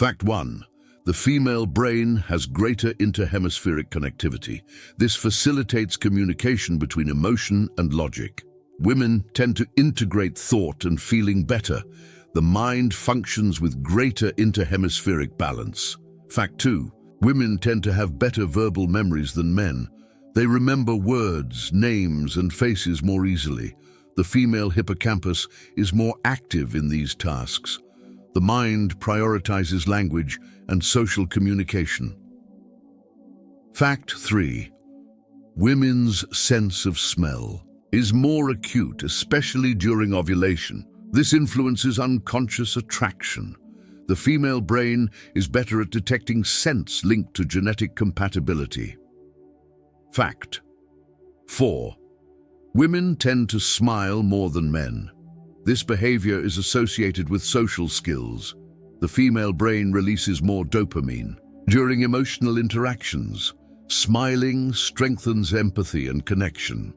Fact 1. The female brain has greater interhemispheric connectivity. This facilitates communication between emotion and logic. Women tend to integrate thought and feeling better. The mind functions with greater interhemispheric balance. Fact 2. Women tend to have better verbal memories than men. They remember words, names, and faces more easily. The female hippocampus is more active in these tasks. The mind prioritizes language and social communication. Fact 3. Women's sense of smell is more acute, especially during ovulation. This influences unconscious attraction. The female brain is better at detecting scents linked to genetic compatibility. Fact 4. Women tend to smile more than men. This behavior is associated with social skills. The female brain releases more dopamine. During emotional interactions, smiling strengthens empathy and connection.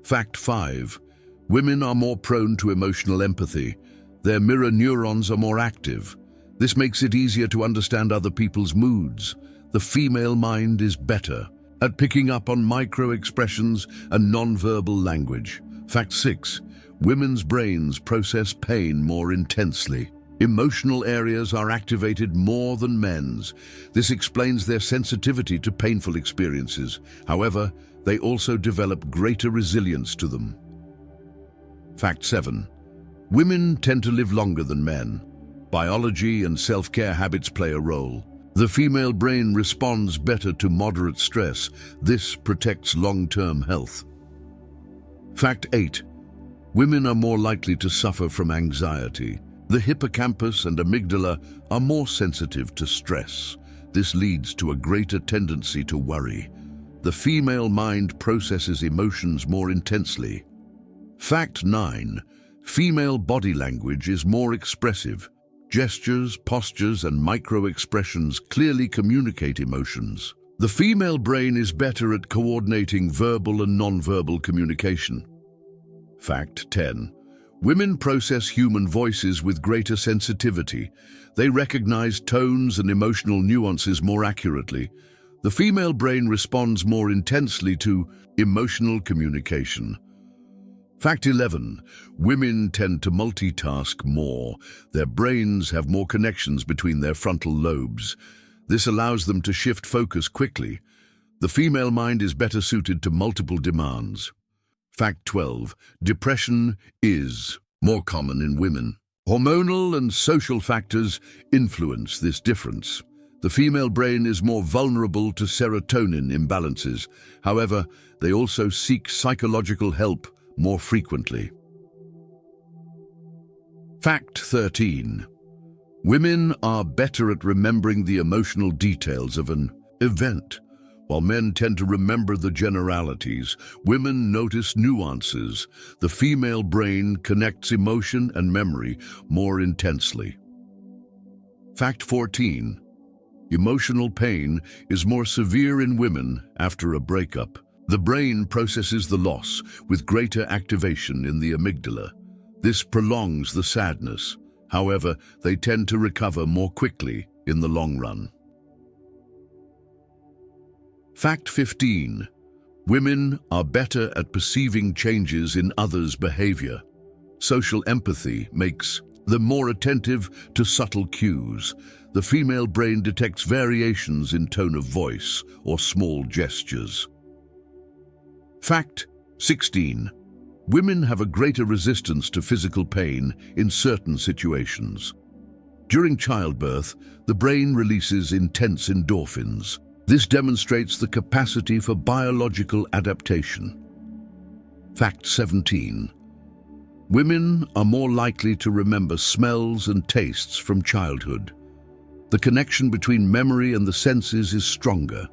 Fact 5. Women are more prone to emotional empathy. Their mirror neurons are more active. This makes it easier to understand other people's moods. The female mind is better at picking up on micro-expressions and non-verbal language. Fact 6. Women's brains process pain more intensely. Emotional areas are activated more than men's. This explains their sensitivity to painful experiences. However, they also develop greater resilience to them. Fact 7. Women tend to live longer than men. Biology and self-care habits play a role. The female brain responds better to moderate stress. This protects long-term health. Fact 8. Women are more likely to suffer from anxiety. The hippocampus and amygdala are more sensitive to stress. This leads to a greater tendency to worry. The female mind processes emotions more intensely. Fact 9. Female body language is more expressive. Gestures, postures, and micro-expressions clearly communicate emotions. The female brain is better at coordinating verbal and non-verbal communication. Fact 10. Women process human voices with greater sensitivity. They recognize tones and emotional nuances more accurately. The female brain responds more intensely to emotional communication. Fact 11. Women tend to multitask more. Their brains have more connections between their frontal lobes. This allows them to shift focus quickly. The female mind is better suited to multiple demands. Fact 12. Depression is more common in women. Hormonal and social factors influence this difference. The female brain is more vulnerable to serotonin imbalances. However, they also seek psychological help more frequently. Fact 13. Women are better at remembering the emotional details of an event. While men tend to remember the generalities, women notice nuances. The female brain connects emotion and memory more intensely. Fact 14. Emotional pain is more severe in women after a breakup. The brain processes the loss with greater activation in the amygdala. This prolongs the sadness. However, they tend to recover more quickly in the long run. Fact 15. Women are better at perceiving changes in others' behavior. Social empathy makes them more attentive to subtle cues. The female brain detects variations in tone of voice or small gestures. Fact 16. Women have a greater resistance to physical pain in certain situations. During childbirth, the brain releases intense endorphins. This demonstrates the capacity for biological adaptation. Fact 17. Women are more likely to remember smells and tastes from childhood. The connection between memory and the senses is stronger.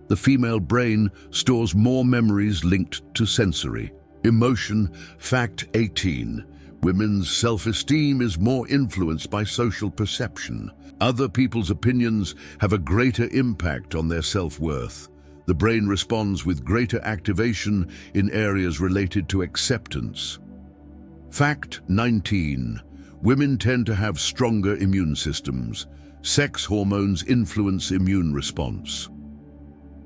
The female brain stores more memories linked to sensory. Emotion. Fact 18. Women's self-esteem is more influenced by social perception. Other people's opinions have a greater impact on their self-worth. The brain responds with greater activation in areas related to acceptance. Fact 19. Women tend to have stronger immune systems. Sex hormones influence immune response.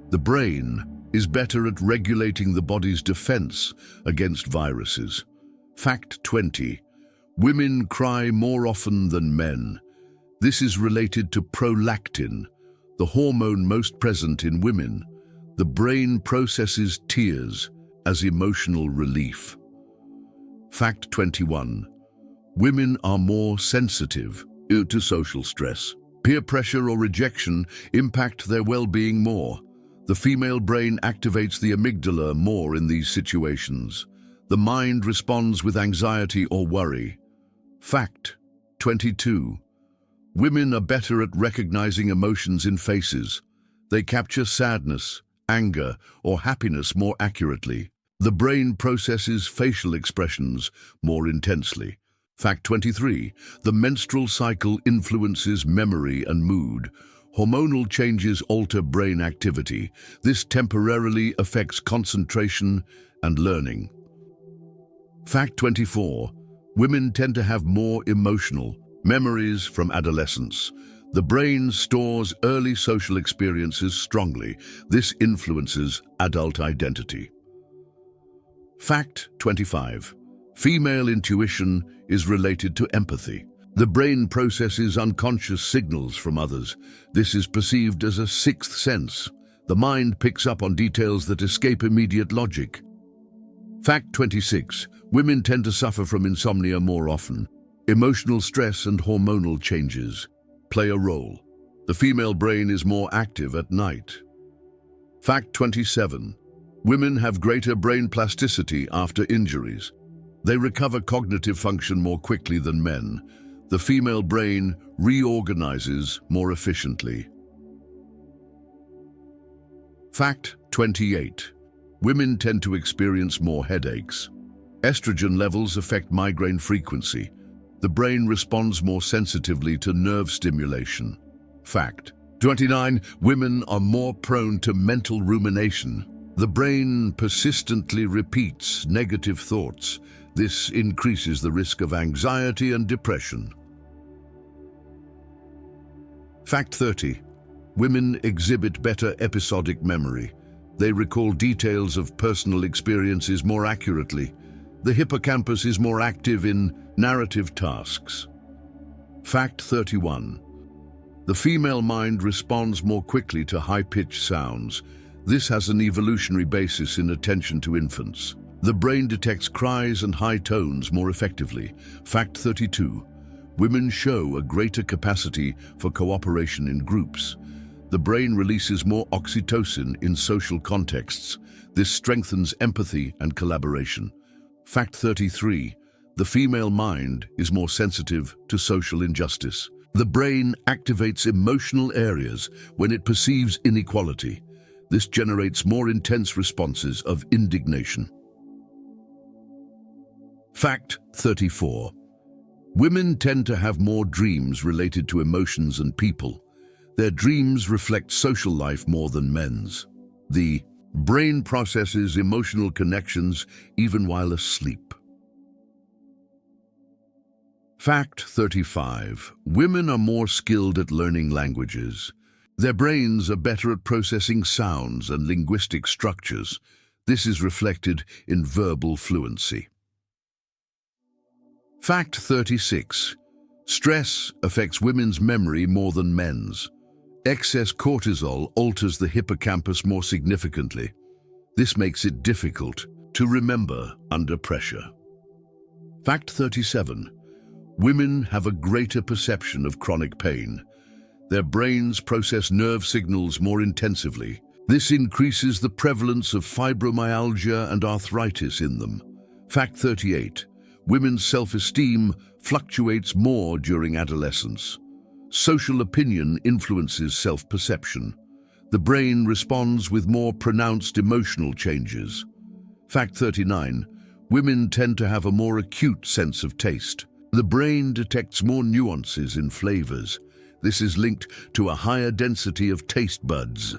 The brain is better at regulating the body's defense against viruses. Fact 20. Women cry more often than men. This is related to prolactin, the hormone most present in women. The brain processes tears as emotional relief. Fact 21. Women are more sensitive to social stress. Peer pressure or rejection impact their well-being more. The female brain activates the amygdala more in these situations. The mind responds with anxiety or worry. Fact 22. Women are better at recognizing emotions in faces. They capture sadness, anger, or happiness more accurately. The brain processes facial expressions more intensely. Fact 23. The menstrual cycle influences memory and mood. Hormonal changes alter brain activity. This temporarily affects concentration and learning. Fact 24. Women tend to have more emotional memories from adolescence. The brain stores early social experiences strongly. This influences adult identity. Fact 25. Female intuition is related to empathy. The brain processes unconscious signals from others. This is perceived as a sixth sense. The mind picks up on details that escape immediate logic. Fact 26. Women tend to suffer from insomnia more often. Emotional stress and hormonal changes play a role. The female brain is more active at night. Fact 27. Women have greater brain plasticity after injuries. They recover cognitive function more quickly than men. The female brain reorganizes more efficiently. Fact 28. Women tend to experience more headaches. Estrogen levels affect migraine frequency. The brain responds more sensitively to nerve stimulation. Fact 29. Women are more prone to mental rumination. The brain persistently repeats negative thoughts. This increases the risk of anxiety and depression. Fact 30. Women exhibit better episodic memory. They recall details of personal experiences more accurately. The hippocampus is more active in narrative tasks. Fact 31. The female mind responds more quickly to high-pitched sounds. This has an evolutionary basis in attention to infants. The brain detects cries and high tones more effectively. Fact 32. Women show a greater capacity for cooperation in groups. The brain releases more oxytocin in social contexts. This strengthens empathy and collaboration. Fact 33. The female mind is more sensitive to social injustice. The brain activates emotional areas when it perceives inequality. This generates more intense responses of indignation. Fact 34. Women tend to have more dreams related to emotions and people. Their dreams reflect social life more than men's. The brain processes emotional connections even while asleep. Fact 35. Women are more skilled at learning languages. Their brains are better at processing sounds and linguistic structures. This is reflected in verbal fluency. Fact 36. Stress affects women's memory more than men's. Excess cortisol alters the hippocampus more significantly. This makes it difficult to remember under pressure. Fact 37. Women have a greater perception of chronic pain. Their brains process nerve signals more intensively. This increases the prevalence of fibromyalgia and arthritis in them. Fact 38. Women's self-esteem fluctuates more during adolescence. Social opinion influences self-perception. The brain responds with more pronounced emotional changes. Fact 39. Women tend to have a more acute sense of taste. The brain detects more nuances in flavors. This is linked to a higher density of taste buds.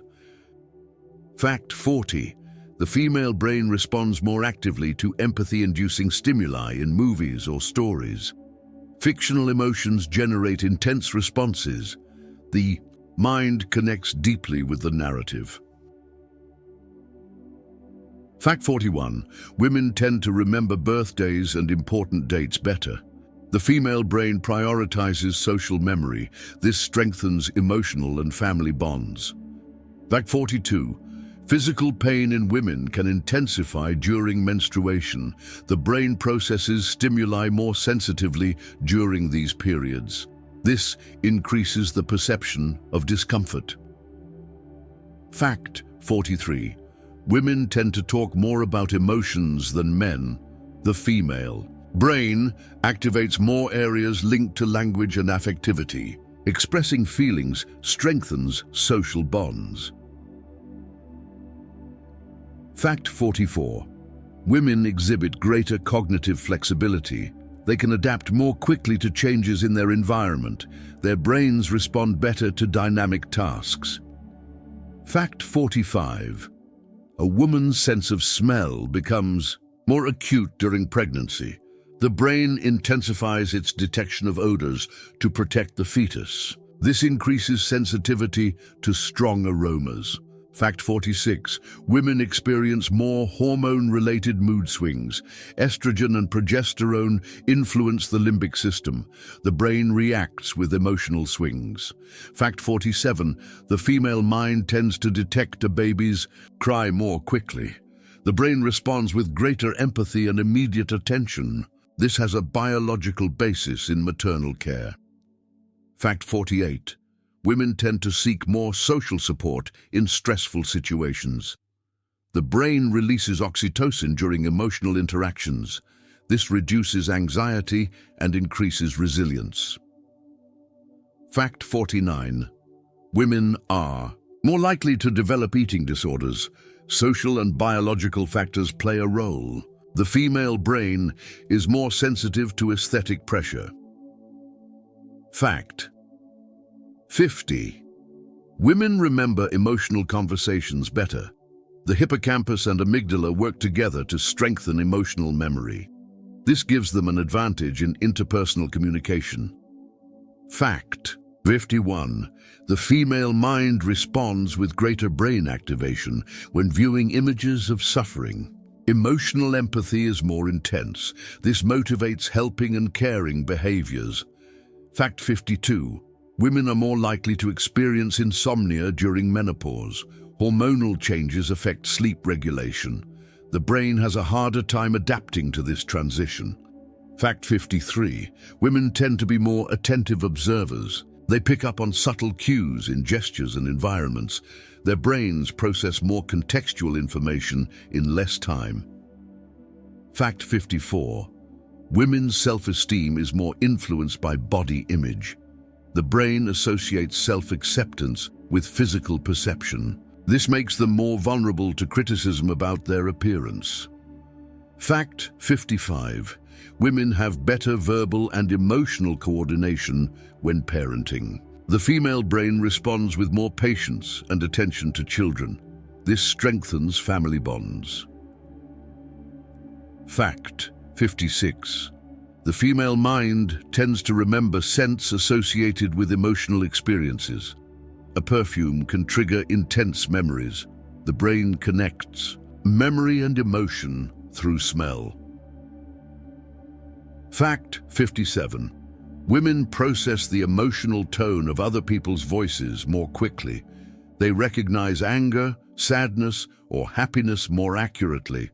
Fact 40. The female brain responds more actively to empathy-inducing stimuli in movies or stories. Fictional emotions generate intense responses. The mind connects deeply with the narrative. Fact 41. Women tend to remember birthdays and important dates better. The female brain prioritizes social memory. This strengthens emotional and family bonds. Fact 42. Physical pain in women can intensify during menstruation. The brain processes stimuli more sensitively during these periods. This increases the perception of discomfort. Fact 43. Women tend to talk more about emotions than men. The female brain activates more areas linked to language and affectivity. Expressing feelings strengthens social bonds. Fact 44. Women exhibit greater cognitive flexibility. They can adapt more quickly to changes in their environment. Their brains respond better to dynamic tasks. Fact 45. A woman's sense of smell becomes more acute during pregnancy. The brain intensifies its detection of odors to protect the fetus. This increases sensitivity to strong aromas. Fact 46. Women experience more hormone-related mood swings. Estrogen and progesterone influence the limbic system. The brain reacts with emotional swings. Fact 47. The female mind tends to detect a baby's cry more quickly. The brain responds with greater empathy and immediate attention. This has a biological basis in maternal care. Fact 48. Women tend to seek more social support in stressful situations. The brain releases oxytocin during emotional interactions. This reduces anxiety and increases resilience. Fact 49. Women are more likely to develop eating disorders. Social and biological factors play a role. The female brain is more sensitive to aesthetic pressure. Fact 50. Women remember emotional conversations better. The hippocampus and amygdala work together to strengthen emotional memory. This gives them an advantage in interpersonal communication. Fact 51. The female mind responds with greater brain activation when viewing images of suffering. Emotional empathy is more intense. This motivates helping and caring behaviors. Fact 52. Women are more likely to experience insomnia during menopause. Hormonal changes affect sleep regulation. The brain has a harder time adapting to this transition. Fact 53. Women tend to be more attentive observers. They pick up on subtle cues in gestures and environments. Their brains process more contextual information in less time. Fact 54. Women's self-esteem is more influenced by body image. The brain associates self-acceptance with physical perception. This makes them more vulnerable to criticism about their appearance. Fact 55. Women have better verbal and emotional coordination when parenting. The female brain responds with more patience and attention to children. This strengthens family bonds. Fact 56. The female mind tends to remember scents associated with emotional experiences. A perfume can trigger intense memories. The brain connects memory and emotion through smell. Fact 57. Women process the emotional tone of other people's voices more quickly. They recognize anger, sadness, or happiness more accurately.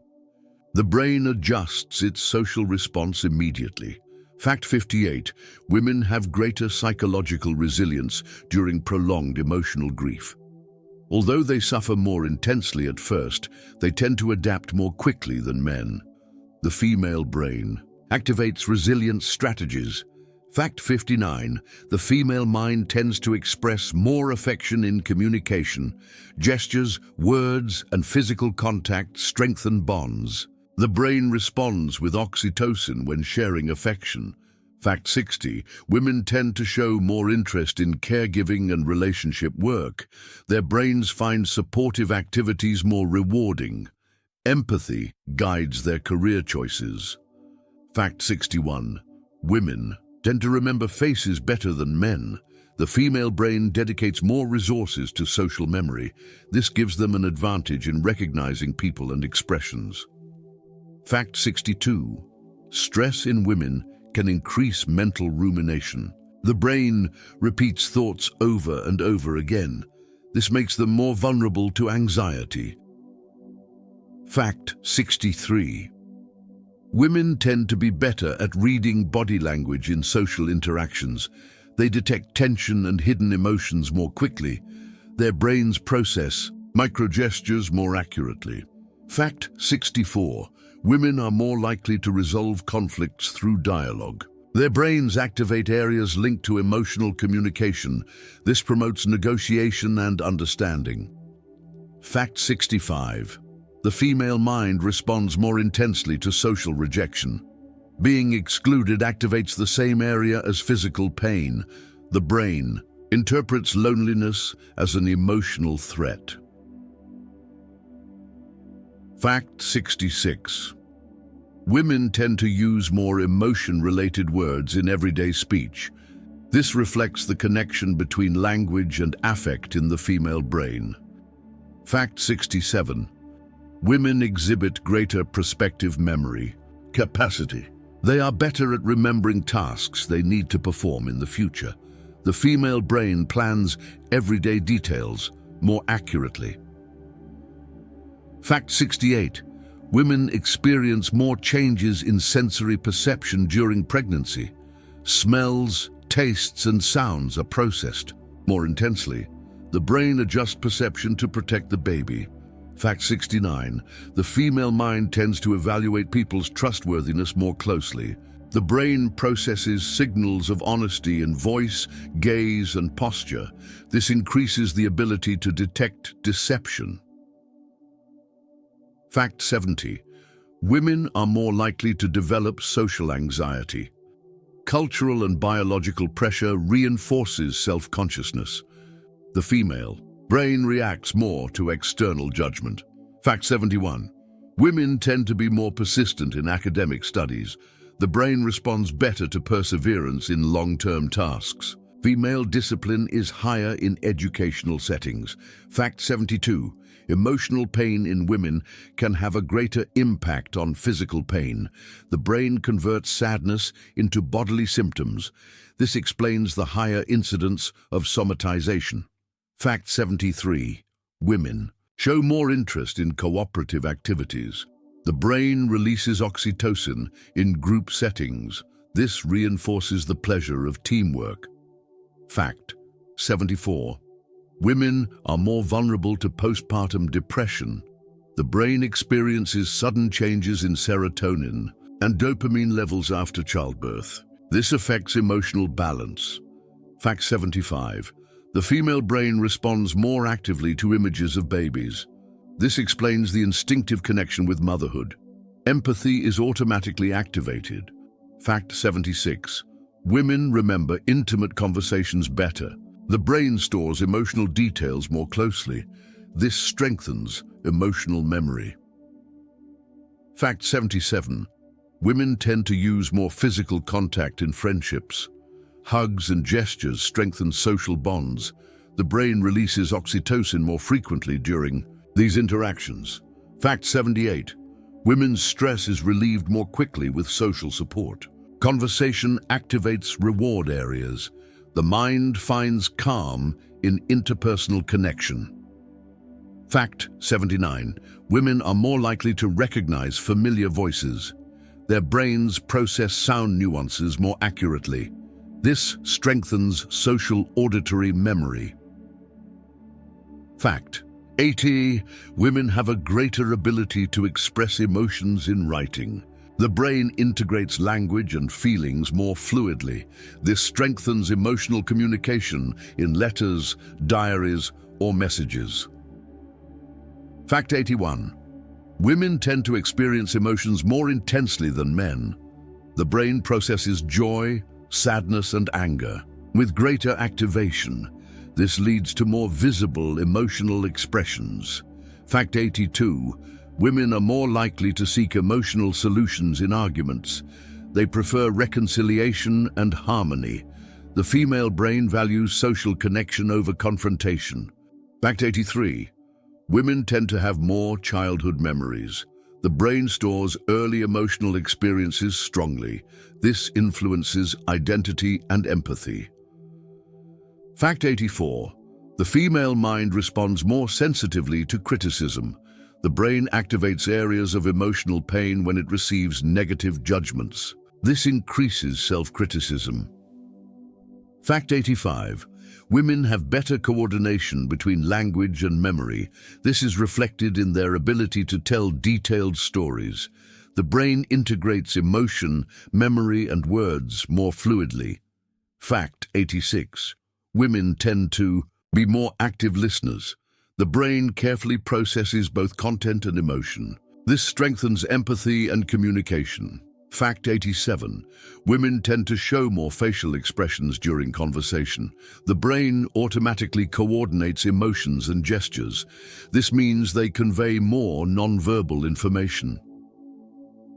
The brain adjusts its social response immediately. Fact 58. Women have greater psychological resilience during prolonged emotional grief. Although they suffer more intensely at first, they tend to adapt more quickly than men. The female brain activates resilience strategies. Fact 59. The female mind tends to express more affection in communication. Gestures, words, and physical contact strengthen bonds. The brain responds with oxytocin when sharing affection. Fact 60. Women tend to show more interest in caregiving and relationship work. Their brains find supportive activities more rewarding. Empathy guides their career choices. Fact 61. Women tend to remember faces better than men. The female brain dedicates more resources to social memory. This gives them an advantage in recognizing people and expressions. Fact 62. Stress in women can increase mental rumination. The brain repeats thoughts over and over again. This makes them more vulnerable to anxiety. Fact 63. Women tend to be better at reading body language in social interactions. They detect tension and hidden emotions more quickly. Their brains process microgestures more accurately. Fact 64. Women are more likely to resolve conflicts through dialogue. Their brains activate areas linked to emotional communication. This promotes negotiation and understanding. Fact 65. The female mind responds more intensely to social rejection. Being excluded activates the same area as physical pain. The brain interprets loneliness as an emotional threat. Fact 66. Women tend to use more emotion-related words in everyday speech. This reflects the connection between language and affect in the female brain. Fact 67. Women exhibit greater prospective memory capacity. They are better at remembering tasks they need to perform in the future. The female brain plans everyday details more accurately. Fact 68. Women experience more changes in sensory perception during pregnancy. Smells, tastes, and sounds are processed more intensely. The brain adjusts perception to protect the baby. Fact 69. The female mind tends to evaluate people's trustworthiness more closely. The brain processes signals of honesty in voice, gaze, and posture. This increases the ability to detect deception. Fact 70. Women are more likely to develop social anxiety. Cultural and biological pressure reinforces self-consciousness. The female brain reacts more to external judgment. Fact 71. Women tend to be more persistent in academic studies. The brain responds better to perseverance in long-term tasks. Female discipline is higher in educational settings. Fact 72. Emotional pain in women can have a greater impact on physical pain. The brain converts sadness into bodily symptoms. This explains the higher incidence of somatization. Fact 73. Women show more interest in cooperative activities. The brain releases oxytocin in group settings. This reinforces the pleasure of teamwork. Fact 74. Women are more vulnerable to postpartum depression. The brain experiences sudden changes in serotonin and dopamine levels after childbirth. This affects emotional balance. Fact 75. The female brain responds more actively to images of babies. This explains the instinctive connection with motherhood. Empathy is automatically activated. Fact 76. Women remember intimate conversations better. The brain stores emotional details more closely. This strengthens emotional memory. Fact 77. Women tend to use more physical contact in friendships. Hugs and gestures strengthen social bonds. The brain releases oxytocin more frequently during these interactions. Fact 78. Women's stress is relieved more quickly with social support. Conversation activates reward areas. The mind finds calm in interpersonal connection. Fact 79. Women are more likely to recognize familiar voices. Their brains process sound nuances more accurately. This strengthens social auditory memory. Fact 80. Women have a greater ability to express emotions in writing. The brain integrates language and feelings more fluidly. This strengthens emotional communication in letters, diaries, or messages. Fact 81. Women tend to experience emotions more intensely than men. The brain processes joy, sadness, and anger with greater activation. This leads to more visible emotional expressions. Fact 82. Women are more likely to seek emotional solutions in arguments. They prefer reconciliation and harmony. The female brain values social connection over confrontation. Fact 83. Women tend to have more childhood memories. The brain stores early emotional experiences strongly. This influences identity and empathy. Fact 84. The female mind responds more sensitively to criticism. The brain activates areas of emotional pain when it receives negative judgments. This increases self-criticism. Fact 85. Women have better coordination between language and memory. This is reflected in their ability to tell detailed stories. The brain integrates emotion, memory, and words more fluidly. Fact 86. Women tend to be more active listeners. The brain carefully processes both content and emotion. This strengthens empathy and communication. Fact 87. Women tend to show more facial expressions during conversation. The brain automatically coordinates emotions and gestures. This means they convey more nonverbal information.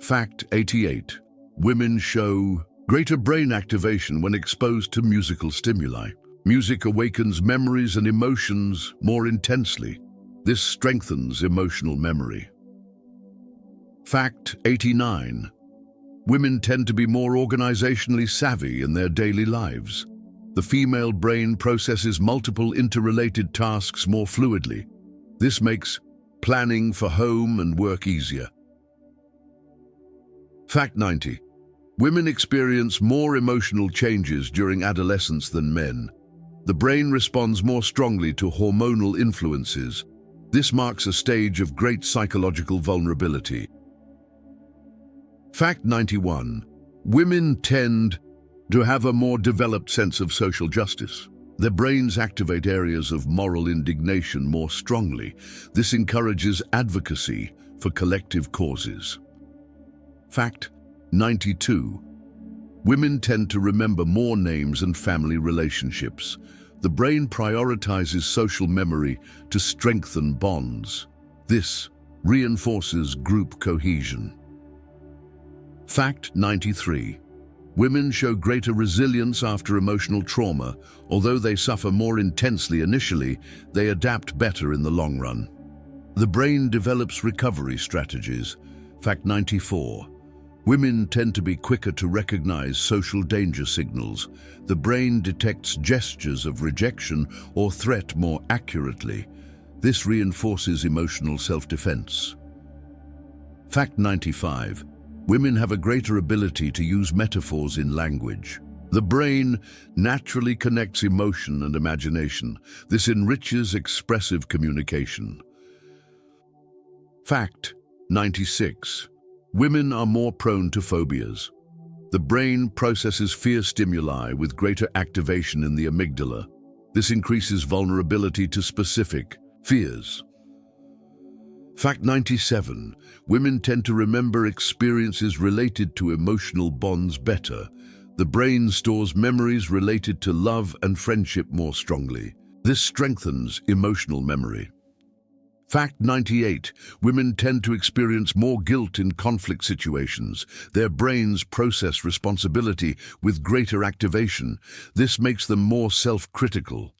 Fact 88. Women show greater brain activation when exposed to musical stimuli. Music awakens memories and emotions more intensely. This strengthens emotional memory. Fact 89. Women tend to be more organizationally savvy in their daily lives. The female brain processes multiple interrelated tasks more fluidly. This makes planning for home and work easier. Fact 90. Women experience more emotional changes during adolescence than men. The brain responds more strongly to hormonal influences. This marks a stage of great psychological vulnerability. Fact 91. Women tend to have a more developed sense of social justice. Their brains activate areas of moral indignation more strongly. This encourages advocacy for collective causes. Fact 92. Women tend to remember more names and family relationships. The brain prioritizes social memory to strengthen bonds. This reinforces group cohesion. Fact 93. Women show greater resilience after emotional trauma. Although they suffer more intensely initially, they adapt better in the long run. The brain develops recovery strategies. Fact 94. Women tend to be quicker to recognize social danger signals. The brain detects gestures of rejection or threat more accurately. This reinforces emotional self-defense. Fact 95. Women have a greater ability to use metaphors in language. The brain naturally connects emotion and imagination. This enriches expressive communication. Fact 96. Women are more prone to phobias. The brain processes fear stimuli with greater activation in the amygdala. This increases vulnerability to specific fears. Fact 97. Women tend to remember experiences related to emotional bonds better. The brain stores memories related to love and friendship more strongly. This strengthens emotional memory. Fact 98. Women tend to experience more guilt in conflict situations. Their brains process responsibility with greater activation. This makes them more self-critical.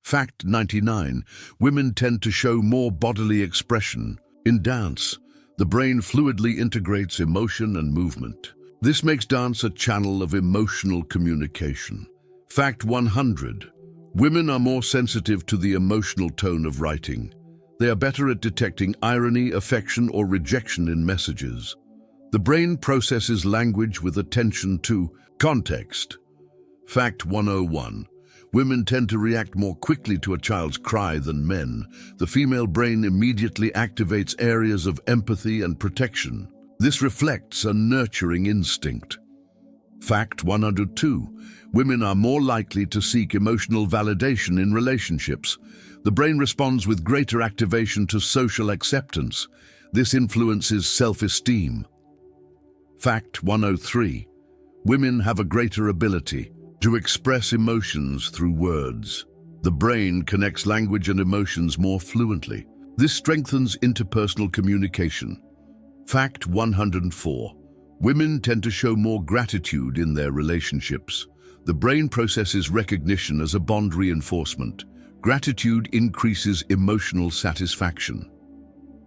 Fact 99. Women tend to show more bodily expression. In dance, the brain fluidly integrates emotion and movement. This makes dance a channel of emotional communication. Fact 100. Women are more sensitive to the emotional tone of writing. They are better at detecting irony, affection, or rejection in messages. The brain processes language with attention to context. Fact 101. Women tend to react more quickly to a child's cry than men. The female brain immediately activates areas of empathy and protection. This reflects a nurturing instinct. Fact 102. Women are more likely to seek emotional validation in relationships. The brain responds with greater activation to social acceptance. This influences self-esteem. Fact 103. Women have a greater ability to express emotions through words. The brain connects language and emotions more fluently. This strengthens interpersonal communication. Fact 104. Women tend to show more gratitude in their relationships. The brain processes recognition as a bond reinforcement. Gratitude increases emotional satisfaction.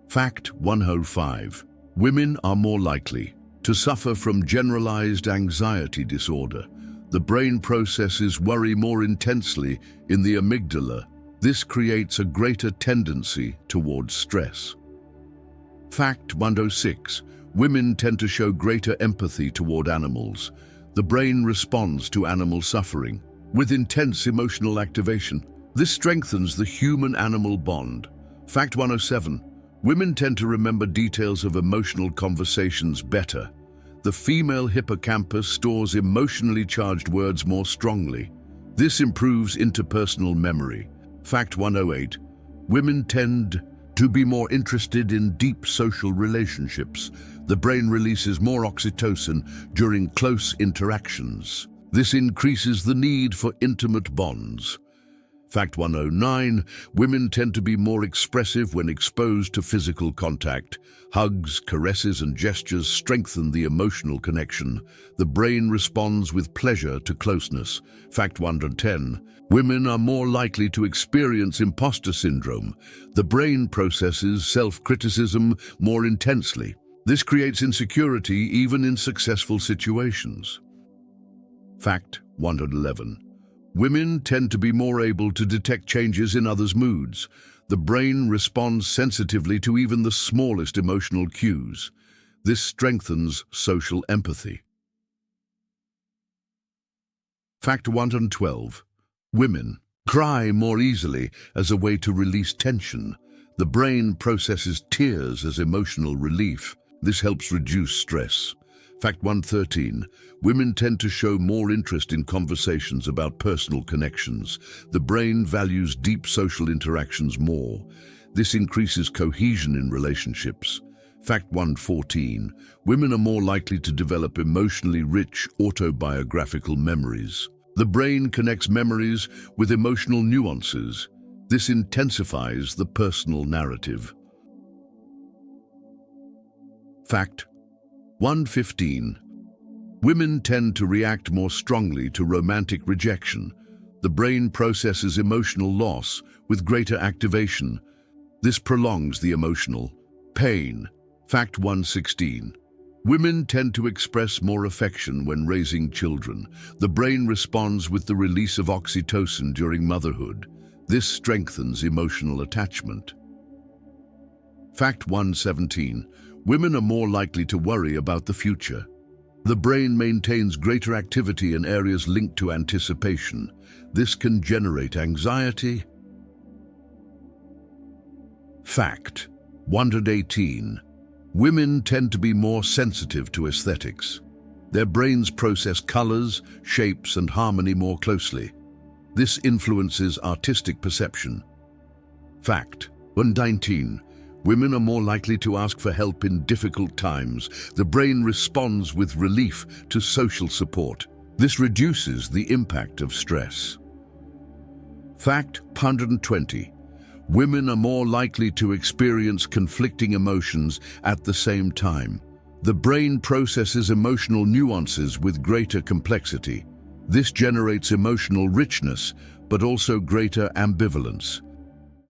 Fact 105. Women are more likely to suffer from generalized anxiety disorder. The brain processes worry more intensely in the amygdala. This creates a greater tendency towards stress. Fact 106. Women tend to show greater empathy toward animals. The brain responds to animal suffering with intense emotional activation. This strengthens the human-animal bond. Fact 107. Women tend to remember details of emotional conversations better. The female hippocampus stores emotionally charged words more strongly. This improves interpersonal memory. Fact 108. Women tend to be more interested in deep social relationships. The brain releases more oxytocin during close interactions. This increases the need for intimate bonds. Fact 109. Women tend to be more expressive when exposed to physical contact. Hugs, caresses, and gestures strengthen the emotional connection. The brain responds with pleasure to closeness. Fact 110. Women are more likely to experience imposter syndrome. The brain processes self-criticism more intensely. This creates insecurity even in successful situations. Fact 111. Women tend to be more able to detect changes in others' moods. The brain responds sensitively to even the smallest emotional cues. This strengthens social empathy. Fact 112. Women cry more easily as a way to release tension. The brain processes tears as emotional relief. This helps reduce stress. Fact 113. Women tend to show more interest in conversations about personal connections. The brain values deep social interactions more. This increases cohesion in relationships. Fact 114. Women are more likely to develop emotionally rich autobiographical memories. The brain connects memories with emotional nuances. This intensifies the personal narrative. Fact 115. Women tend to react more strongly to romantic rejection. The brain processes emotional loss with greater activation. This prolongs the emotional pain. Fact 116. Women tend to express more affection when raising children. The brain responds with the release of oxytocin during motherhood. This strengthens emotional attachment. Fact 117. Women are more likely to worry about the future. The brain maintains greater activity in areas linked to anticipation. This can generate anxiety. Fact 118. Women tend to be more sensitive to aesthetics. Their brains process colors, shapes, and harmony more closely. This influences artistic perception. Fact 119. Women are more likely to ask for help in difficult times. The brain responds with relief to social support. This reduces the impact of stress. Fact 120. Women are more likely to experience conflicting emotions at the same time. The brain processes emotional nuances with greater complexity. This generates emotional richness, but also greater ambivalence.